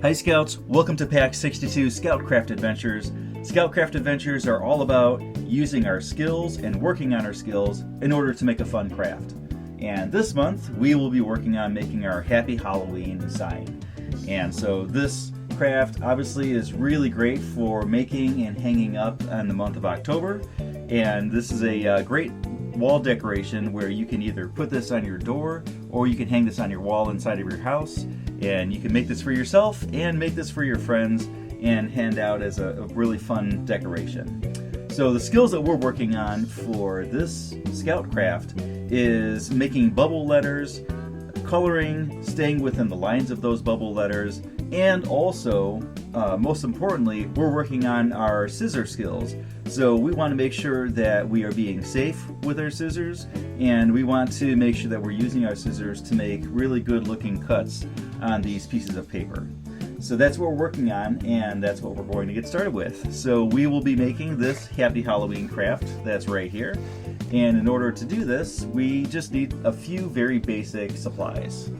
Hi Scouts, welcome to Pack 62 Scoutcraft Adventures. Scoutcraft Adventures are all about using our skills and working on our skills in order to make a fun craft. And this month we will be working on making our Happy Halloween sign. And so this craft obviously is really great for making and hanging up in the month of October. And this is a great wall decoration where you can either put this on your door or you can hang this on your wall inside of your house. And you can make this for yourself and make this for your friends and hand out as a really fun decoration. So the skills that we're working on for this scout craft is making bubble letters, coloring, staying within the lines of those bubble letters, and also, most importantly, we're working on our scissor skills. So we want to make sure that we are being safe with our scissors, and we want to make sure that we're using our scissors to make really good looking cuts on these pieces of paper. So that's what we're working on, and that's what we're going to get started with. So we will be making this Happy Halloween craft that's right here. And in order to do this, we just need a few very basic supplies.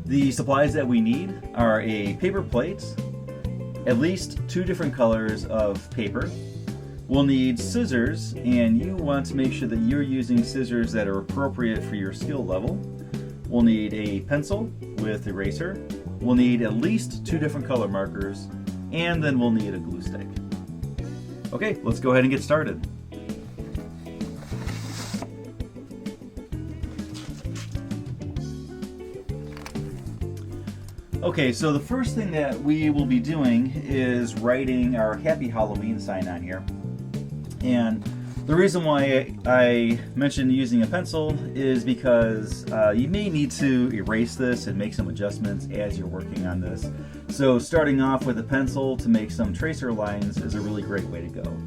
The supplies that we need are a paper plate, at least 2 different colors of paper. We'll need scissors, and you want to make sure that you're using scissors that are appropriate for your skill level. We'll need a pencil with eraser. We'll need at least 2 different color markers, and then we'll need a glue stick. Okay, let's go ahead and get started. Okay, so the first thing that we will be doing is writing our Happy Halloween sign on here. And the reason why I mentioned using a pencil is because you may need to erase this and make some adjustments as you're working on this. So starting off with a pencil to make some tracer lines is a really great way to go.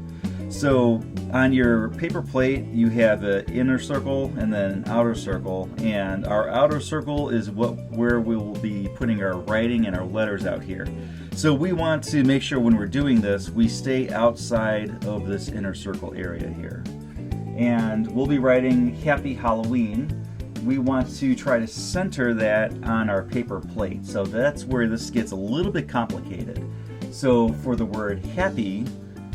So on your paper plate you have an inner circle and then an outer circle, and our outer circle is where we will be putting our writing and our letters out here. So we want to make sure when we're doing this we stay outside of this inner circle area here. And we'll be writing Happy Halloween. We want to try to center that on our paper plate. So that's where this gets a little bit complicated. So for the word happy,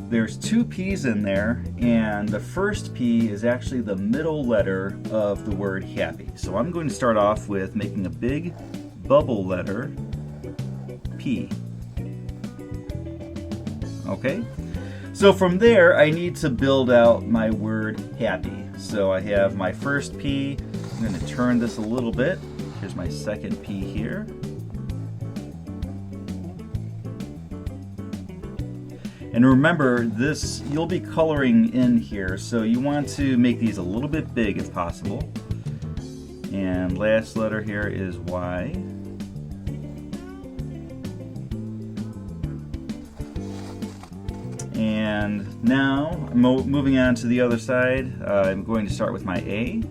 there's 2 P's in there, and the first P is actually the middle letter of the word happy. So I'm going to start off with making a big bubble letter P. Okay, so from there I need to build out my word happy. So I have my first P. I'm going to turn this a little bit. Here's my second P here. And remember, this you'll be coloring in here, so you want to make these a little bit big if possible. And last letter here is Y. And now, moving on to the other side, I'm going to start with my A.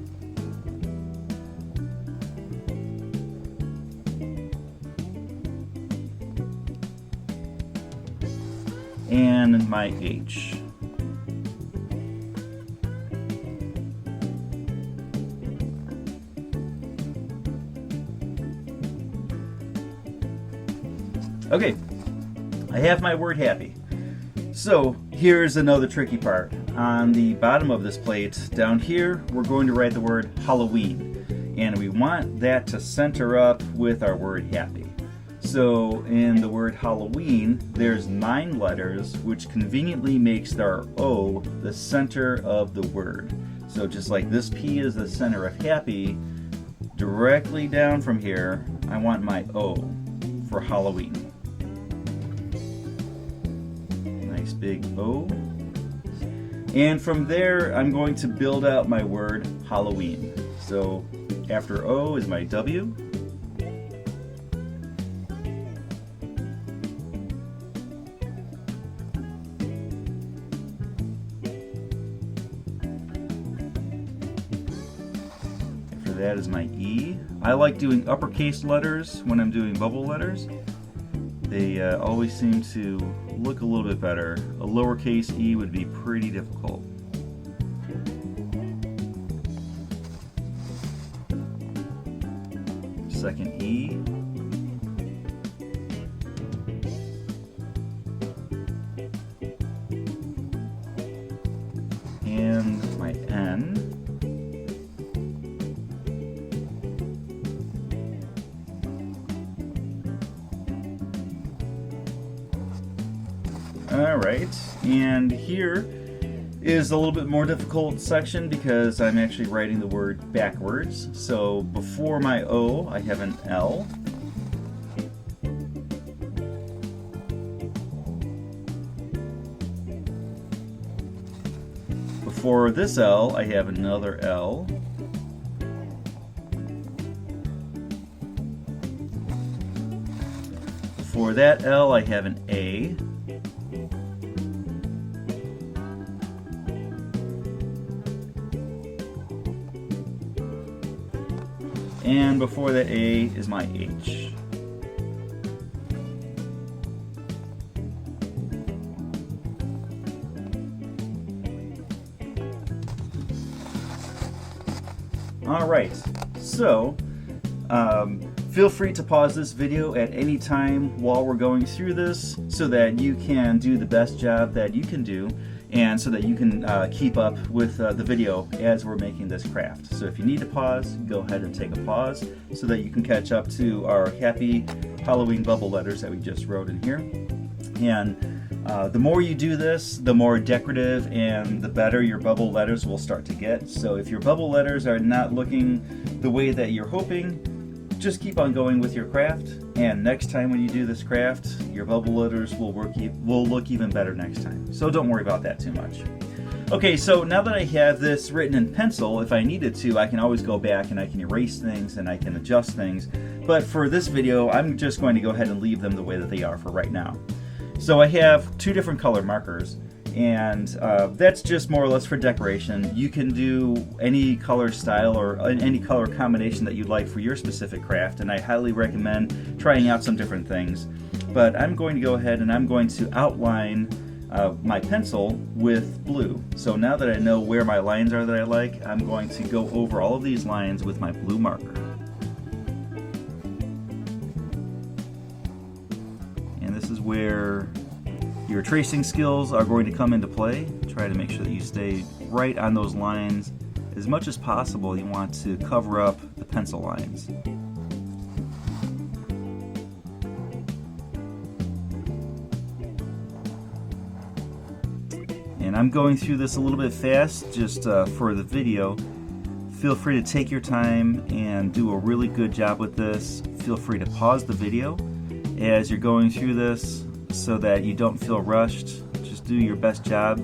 And my H. Okay, I have my word happy. So here's another tricky part. On the bottom of this plate, down here, we're going to write the word Halloween. And we want that to center up with our word happy. So in the word Halloween, there's 9 letters, which conveniently makes our O the center of the word. So just like this P is the center of happy, directly down from here, I want my O for Halloween. Nice big O. And from there, I'm going to build out my word Halloween. So after O is my W. That is my E. I like doing uppercase letters when I'm doing bubble letters. They always seem to look a little bit better. A lowercase e would be pretty difficult. second E. And my N. Alright, and here is a little bit more difficult section because I'm actually writing the word backwards. So before my O, I have an L. Before this L, I have another L. Before that L, I have an A. And before that A is my H. Alright, so feel free to pause this video at any time while we're going through this so that you can do the best job that you can do, and so that you can keep up with the video as we're making this craft. So if you need to pause, go ahead and take a pause so that you can catch up to our happy Halloween bubble letters that we just wrote in here. And the more you do this, the more decorative and the better your bubble letters will start to get. So if your bubble letters are not looking the way that you're hoping, just keep on going with your craft, and next time when you do this craft, your bubble letters will look even better next time. So don't worry about that too much. Okay, so now that I have this written in pencil, if I needed to, I can always go back and I can erase things and I can adjust things. But for this video, I'm just going to go ahead and leave them the way that they are for right now. So I have two different color markers, and that's just more or less for decoration. You can do any color style or any color combination that you'd like for your specific craft, and I highly recommend trying out some different things. But I'm going to go ahead and I'm going to outline my pencil with blue. So now that I know where my lines are that I like, I'm going to go over all of these lines with my blue marker. And this is where your tracing skills are going to come into play. Try to make sure that you stay right on those lines as much as possible. You want to cover up the pencil lines. And I'm going through this a little bit fast just for the video. Feel free to take your time and do a really good job with this. Feel free to pause the video as you're going through this so that you don't feel rushed. Just do your best job.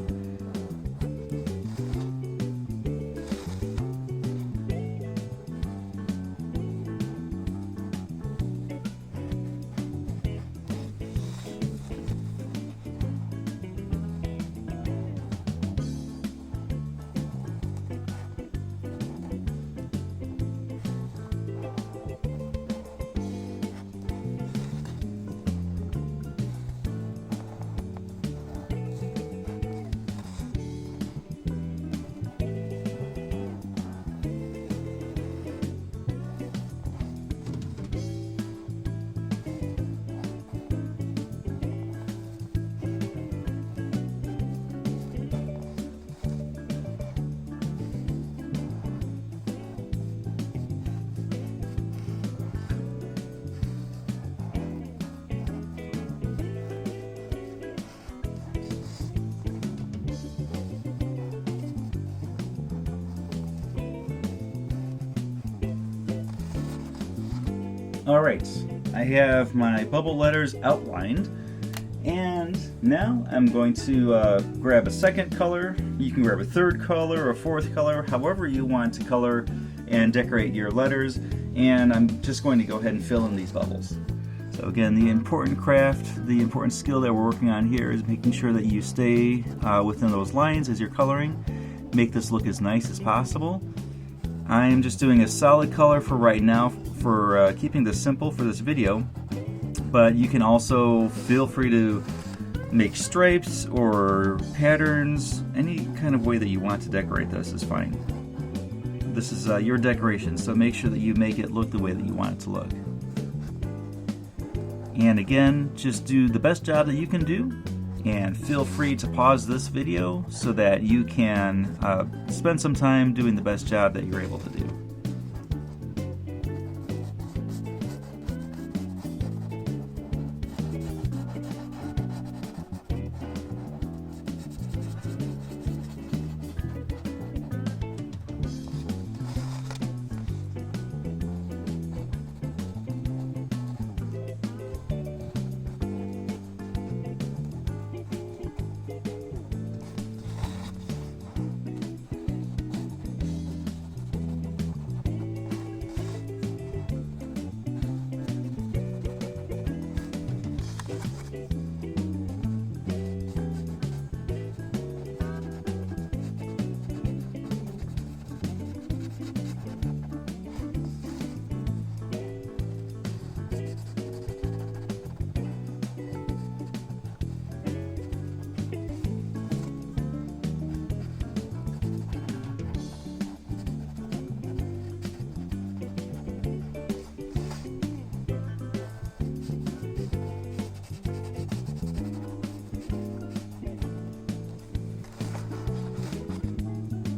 Alright, I have my bubble letters outlined, and now I'm going to grab a second color. You can grab a third color or a fourth color, however you want to color and decorate your letters, and I'm just going to go ahead and fill in these bubbles. So again, the important craft, the important skill that we're working on here is making sure that you stay within those lines as you're coloring. Make this look as nice as possible. I am just doing a solid color for right now for keeping this simple for this video, but you can also feel free to make stripes or patterns. Any kind of way that you want to decorate this is fine. This is your decoration, so make sure that you make it look the way that you want it to look. And again, just do the best job that you can do, and feel free to pause this video so that you can spend some time doing the best job that you're able to do.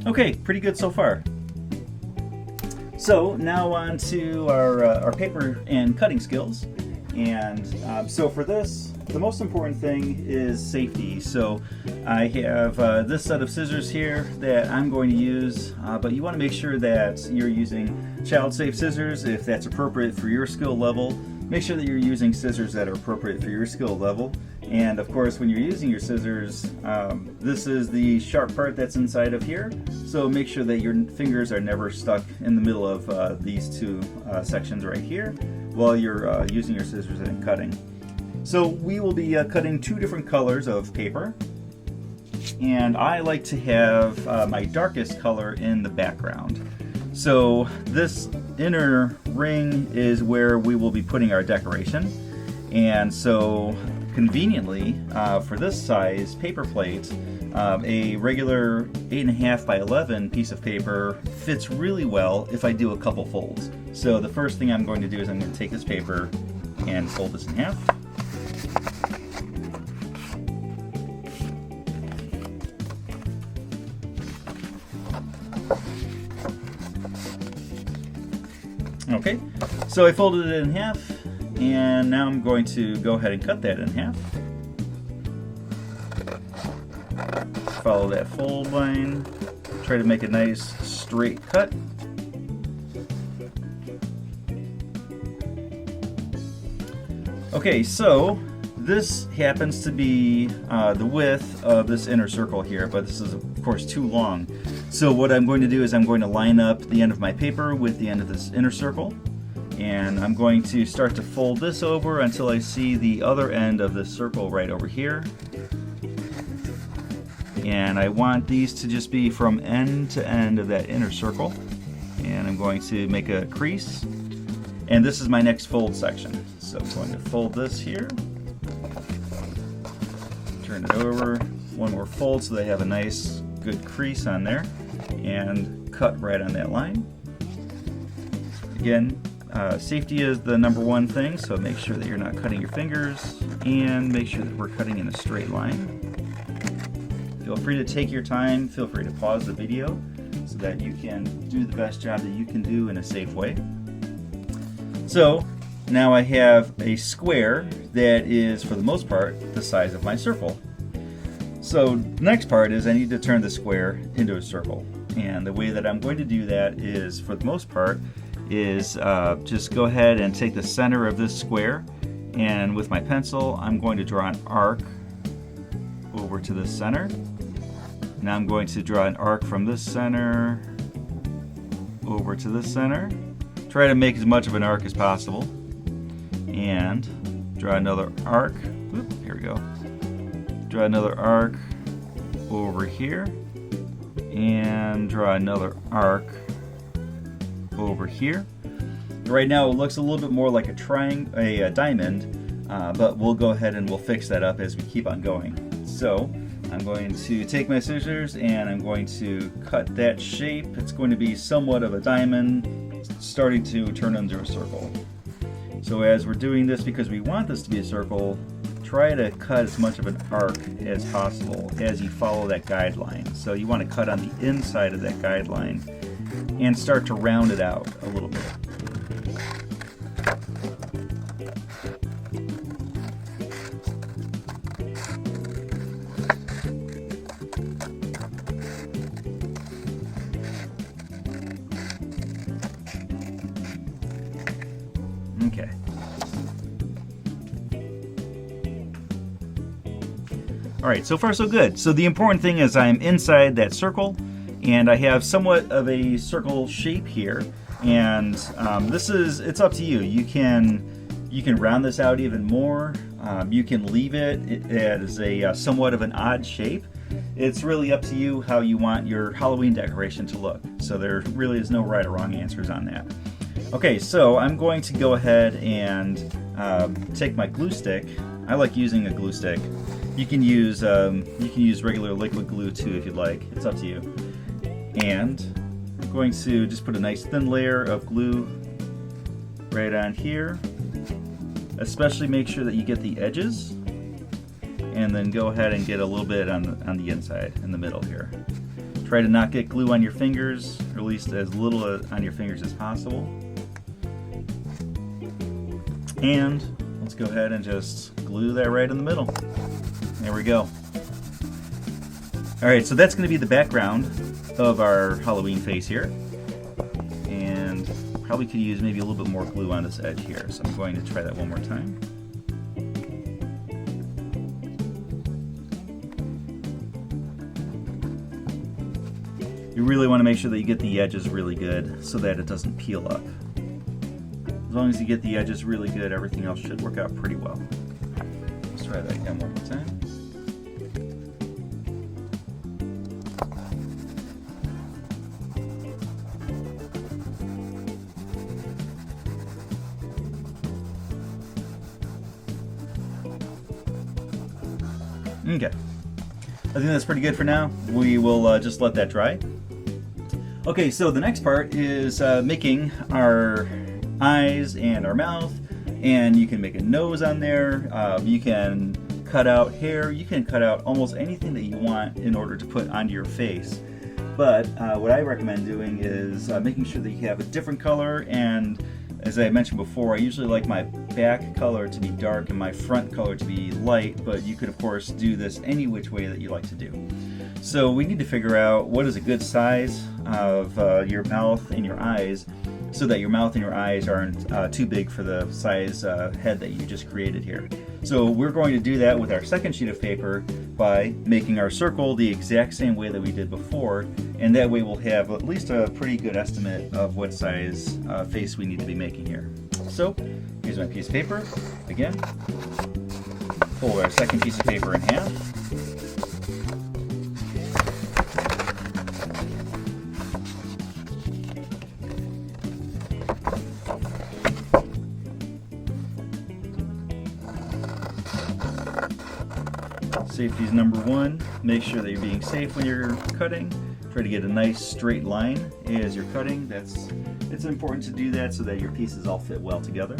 Okay, pretty good so far. So now on to our paper and cutting skills. And so for this, the most important thing is safety. So I have this set of scissors here that I'm going to use, but you want to make sure that you're using child-safe scissors if that's appropriate for your skill level. Make sure that you're using scissors that are appropriate for your skill level. And of course, when you're using your scissors, this is the sharp part that's inside of here. So make sure that your fingers are never stuck in the middle of these two sections right here while you're using your scissors and cutting. So we will be cutting two different colors of paper. And I like to have my darkest color in the background. So this inner ring is where we will be putting our decoration. And so conveniently, for this size paper plate, a regular 8.5 by 11 piece of paper fits really well if I do a couple folds. So the first thing I'm going to do is I'm going to take this paper and fold this in half. Okay, so I folded it in half, and now I'm going to go ahead and cut that in half. Follow that fold line, try to make a nice straight cut. Okay, so this happens to be the width of this inner circle here, but this is of course too long. So what I'm going to do is I'm going to line up the end of my paper with the end of this inner circle, and I'm going to start to fold this over until I see the other end of this circle right over here. And I want these to just be from end to end of that inner circle. And I'm going to make a crease. And this is my next fold section. So I'm going to fold this here. Turn it over. One more fold so they have a nice good crease on there. And cut right on that line. Again, safety is the #1 thing, so make sure that you're not cutting your fingers. And make sure that we're cutting in a straight line. Feel free to take your time, feel free to pause the video so that you can do the best job that you can do in a safe way. So now I have a square that is, for the most part, the size of my circle. So the next part is I need to turn the square into a circle. And the way that I'm going to do that is, for the most part, is just go ahead and take the center of this square, and with my pencil I'm going to draw an arc over to the center. Now I'm going to draw an arc from this center over to this center. Try to make as much of an arc as possible. And draw another arc. Oop, here we go. Draw another arc over here. And draw another arc over here. Right now it looks a little bit more like a diamond, but we'll go ahead and we'll fix that up as we keep on going. So I'm going to take my scissors and I'm going to cut that shape. It's going to be somewhat of a diamond, starting to turn into a circle. So as we're doing this, because we want this to be a circle, try to cut as much of an arc as possible as you follow that guideline. So you want to cut on the inside of that guideline and start to round it out a little bit. Okay. Alright, so far so good. So the important thing is I'm inside that circle and I have somewhat of a circle shape here, and it's up to you. You can round this out even more. You can leave it as a somewhat of an odd shape. It's really up to you how you want your Halloween decoration to look. So there really is no right or wrong answers on that. Okay, so I'm going to go ahead and take my glue stick. I like using a glue stick. You can use regular liquid glue too if you'd like. It's up to you. And I'm going to just put a nice thin layer of glue right on here. Especially make sure that you get the edges, and then go ahead and get a little bit on the inside, in the middle here. Try to not get glue on your fingers, or at least as little on your fingers as possible. And let's go ahead and just glue that right in the middle. There we go. Alright, so that's going to be the background of our Halloween face here. And probably could use maybe a little bit more glue on this edge here. So I'm going to try that one more time. You really want to make sure that you get the edges really good so that it doesn't peel up. As long as you get the edges really good, everything else should work out pretty well. Let's try that again one more time. Okay, I think that's pretty good for now. We will just let that dry. Okay, so the next part is making our eyes and our mouth, and you can make a nose on there. You can cut out hair. You can cut out almost anything that you want in order to put onto your face. But what I recommend doing is making sure that you have a different color, and as I mentioned before, I usually like my back color to be dark and my front color to be light, but you could of course do this any which way that you like to do. So we need to figure out what is a good size of your mouth and your eyes, so that your mouth and your eyes aren't too big for the size head that you just created here. So we're going to do that with our second sheet of paper by making our circle the exact same way that we did before, and that way we'll have at least a pretty good estimate of what size face we need to be making here. So here's my piece of paper. Again, fold our second piece of paper in half. Safety is number one. Make sure that you're being safe when you're cutting. Try to get a nice straight line as you're cutting. It's important to do that so that your pieces all fit well together.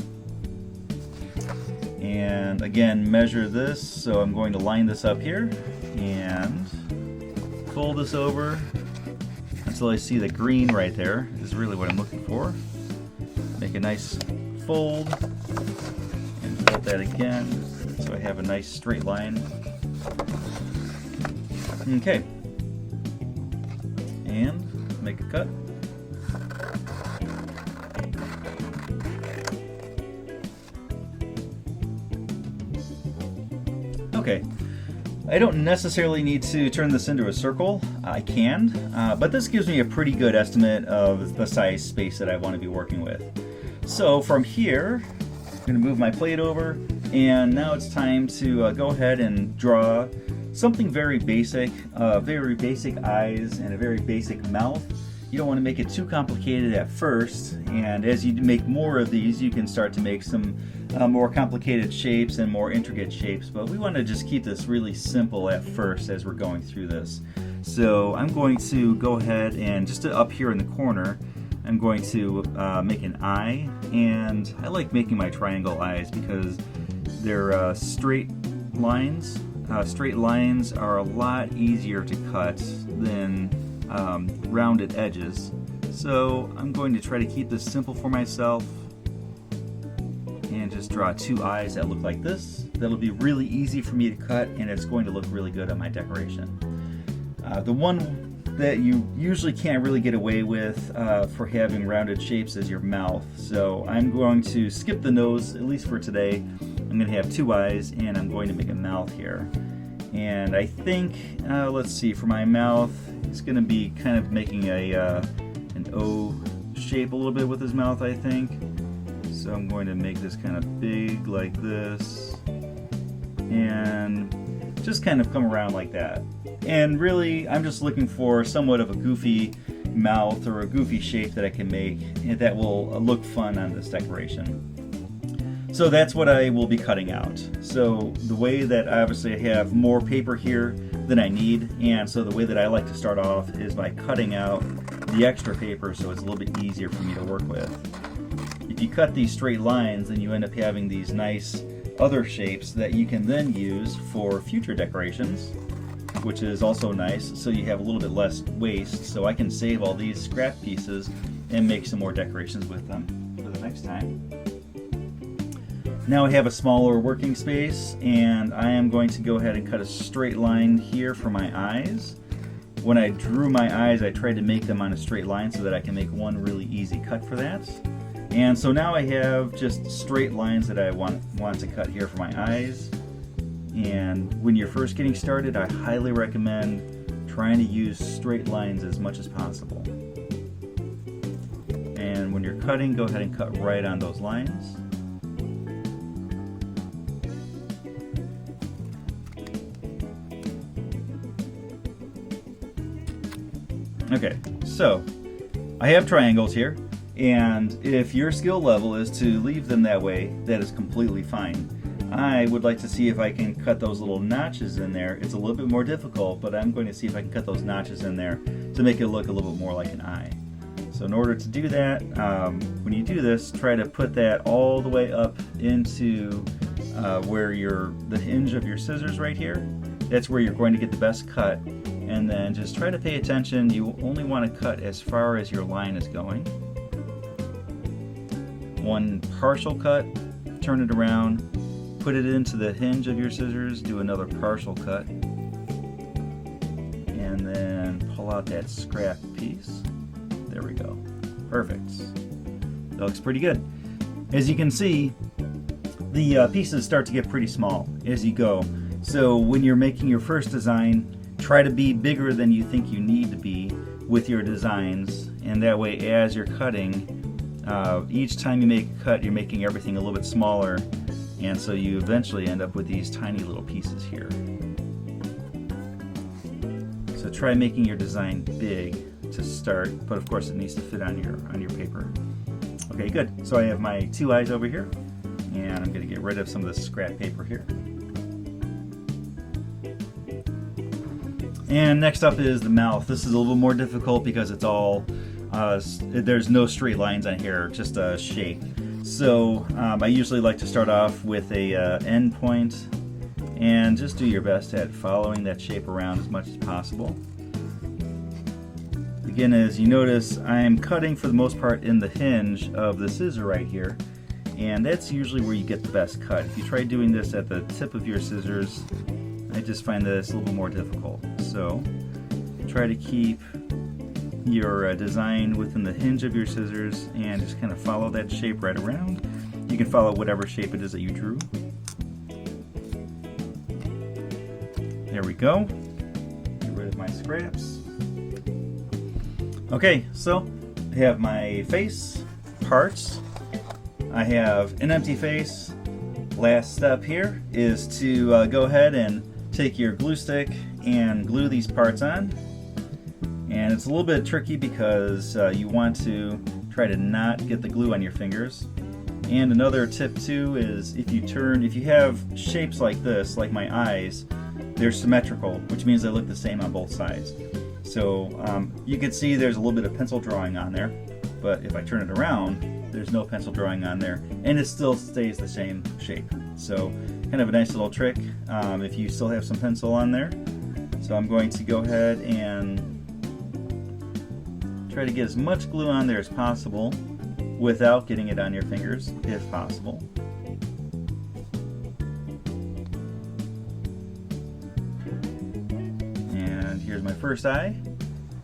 And again, measure this. So I'm going to line this up here and fold this over until I see the green right there is really what I'm looking for. Make a nice fold and fold that again so I have a nice straight line. Okay, and make a cut. Okay, I don't necessarily need to turn this into a circle. I can, but this gives me a pretty good estimate of the size space that I want to be working with. So from here, I'm going to move my plate over, and now it's time to go ahead and draw something very basic eyes and a very basic mouth. You don't want to make it too complicated at first, and as you make more of these, you can start to make some more complicated shapes and more intricate shapes, but we want to just keep this really simple at first as we're going through this. So I'm going to go ahead and just up here in the corner, I'm going to make an eye, and I like making my triangle eyes because they're straight lines. Straight lines are a lot easier to cut than rounded edges. So I'm going to try to keep this simple for myself and just draw two eyes that look like this. That'll be really easy for me to cut, and it's going to look really good on my decoration. The one that you usually can't really get away with for having rounded shapes is your mouth. So I'm going to skip the nose, at least for today. I'm going to have two eyes, and I'm going to make a mouth here. And I think, let's see, for my mouth, it's going to be kind of making an O shape a little bit with his mouth, I think. So I'm going to make this kind of big like this, and just kind of come around like that. And really, I'm just looking for somewhat of a goofy mouth or a goofy shape that I can make that will look fun on this decoration. So that's what I will be cutting out. So the way that obviously I have more paper here than I need, and so the way that I like to start off is by cutting out the extra paper so it's a little bit easier for me to work with. If you cut these straight lines, then you end up having these nice other shapes that you can then use for future decorations, which is also nice, so you have a little bit less waste, so I can save all these scrap pieces and make some more decorations with them for the next time. Now I have a smaller working space, and I am going to go ahead and cut a straight line here for my eyes. When I drew my eyes, I tried to make them on a straight line so that I can make one really easy cut for that. And so now I have just straight lines that I want to cut here for my eyes. And when you're first getting started, I highly recommend trying to use straight lines as much as possible. And when you're cutting, go ahead and cut right on those lines. Okay, so I have triangles here, and if your skill level is to leave them that way, that is completely fine. I would like to see if I can cut those little notches in there. It's a little bit more difficult, but I'm going to see if I can cut those notches in there to make it look a little bit more like an eye. So in order to do that, when you do this, try to put that all the way up into where the hinge of your scissors right here. That's where you're going to get the best cut. And then just try to pay attention. You only want to cut as far as your line is going. One partial cut, turn it around, put it into the hinge of your scissors, do another partial cut, and then pull out that scrap piece. There we go. Perfect. That looks pretty good. As you can see, the pieces start to get pretty small as you go. So when you're making your first design, try to be bigger than you think you need to be with your designs, and that way as you're cutting, each time you make a cut, you're making everything a little bit smaller, and so you eventually end up with these tiny little pieces here. So try making your design big to start, but of course it needs to fit on your paper. Okay, good. So I have my two eyes over here, and I'm going to get rid of some of this scrap paper here. And next up is the mouth. This is a little more difficult because it's all, there's no straight lines on here, just a shape. So I usually like to start off with a end point, and just do your best at following that shape around as much as possible. Again, as you notice, I'm cutting for the most part in the hinge of the scissor right here, and that's usually where you get the best cut. If you try doing this at the tip of your scissors, I just find that it's a little bit more difficult. So try to keep your design within the hinge of your scissors and just kind of follow that shape right around. You can follow whatever shape it is that you drew. There we go. Get rid of my scraps. Okay, so I have my face, parts. I have an empty face. Last step here is to go ahead and take your glue stick and glue these parts on. And it's a little bit tricky because you want to try to not get the glue on your fingers. And another tip too is if you have shapes like this, like my eyes, they're symmetrical, which means they look the same on both sides. So you can see there's a little bit of pencil drawing on there, but if I turn it around, there's no pencil drawing on there, and it still stays the same shape. So kind of a nice little trick if you still have some pencil on there. So I'm going to go ahead and try to get as much glue on there as possible without getting it on your fingers, if possible. And here's my first eye.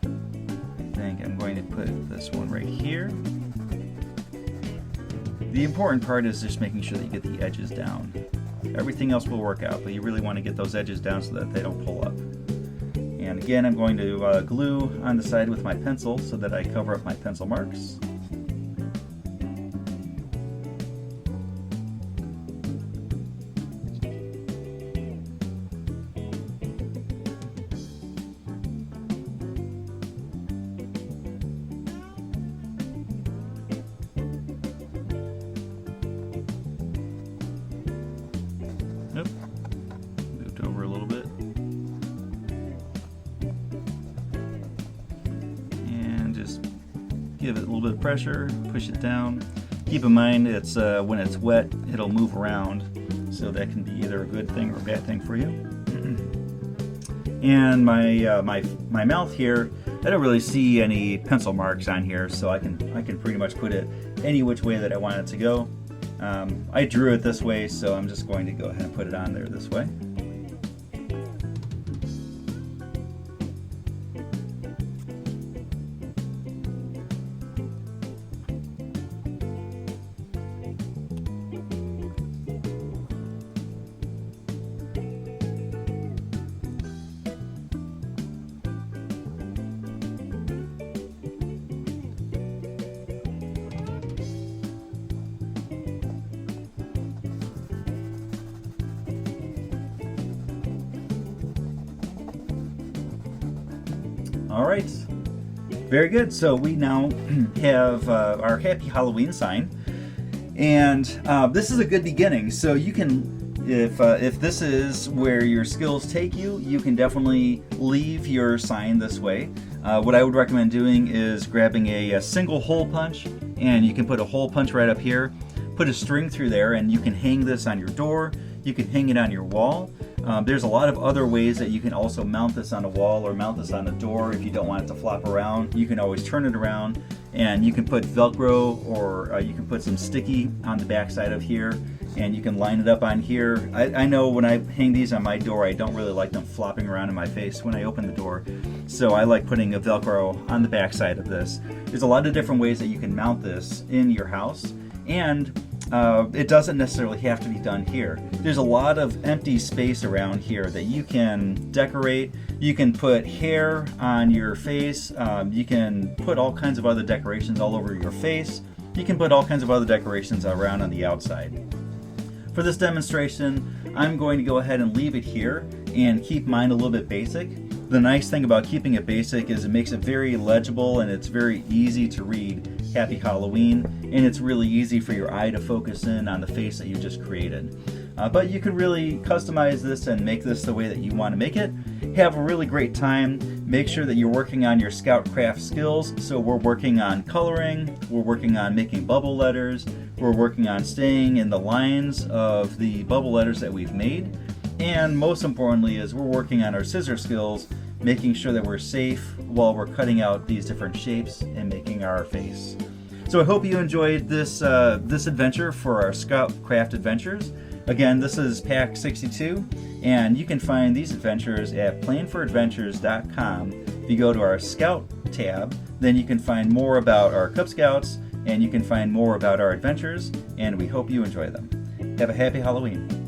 I think I'm going to put this one right here. The important part is just making sure that you get the edges down. Everything else will work out, but you really want to get those edges down so that they don't pull up. And again, I'm going to glue on the side with my pencil so that I cover up my pencil marks. Nope. Moved over a little bit. And just give it a little bit of pressure, push it down. Keep in mind it's when it's wet, it'll move around, so that can be either a good thing or a bad thing for you. And my mouth here, I don't really see any pencil marks on here, so I can pretty much put it any which way that I want it to go. I drew it this way, so I'm just going to go ahead and put it on there this way. All right, very good. So we now have our Happy Halloween sign, and this is a good beginning. So you can, if this is where your skills take you, you can definitely leave your sign this way. What I would recommend doing is grabbing a single hole punch, and you can put a hole punch right up here, put a string through there, and you can hang this on your door. You can hang it on your wall. There's a lot of other ways that you can also mount this on a wall or mount this on a door if you don't want it to flop around. You can always turn it around, and you can put Velcro or you can put some sticky on the back side of here, and you can line it up on here. I know when I hang these on my door, I don't really like them flopping around in my face when I open the door, so I like putting a Velcro on the back side of this. There's a lot of different ways that you can mount this in your house, and it doesn't necessarily have to be done here. There's a lot of empty space around here that you can decorate. You can put hair on your face. You can put all kinds of other decorations all over your face. You can put all kinds of other decorations around on the outside. For this demonstration, I'm going to go ahead and leave it here and keep mine a little bit basic. The nice thing about keeping it basic is it makes it very legible and it's very easy to read Happy Halloween, and it's really easy for your eye to focus in on the face that you just created. But you can really customize this and make this the way that you want to make it. Have a really great time. Make sure that you're working on your scout craft skills. So we're working on coloring, we're working on making bubble letters, we're working on staying in the lines of the bubble letters that we've made, and most importantly is we're working on our scissor skills, making sure that we're safe while we're cutting out these different shapes and making our face. So I hope you enjoyed this adventure for our Scout Craft Adventures. Again, this is Pack 62, and you can find these adventures at planforadventures.com. If you go to our Scout tab, then you can find more about our Cub Scouts, and you can find more about our adventures, and we hope you enjoy them. Have a happy Halloween.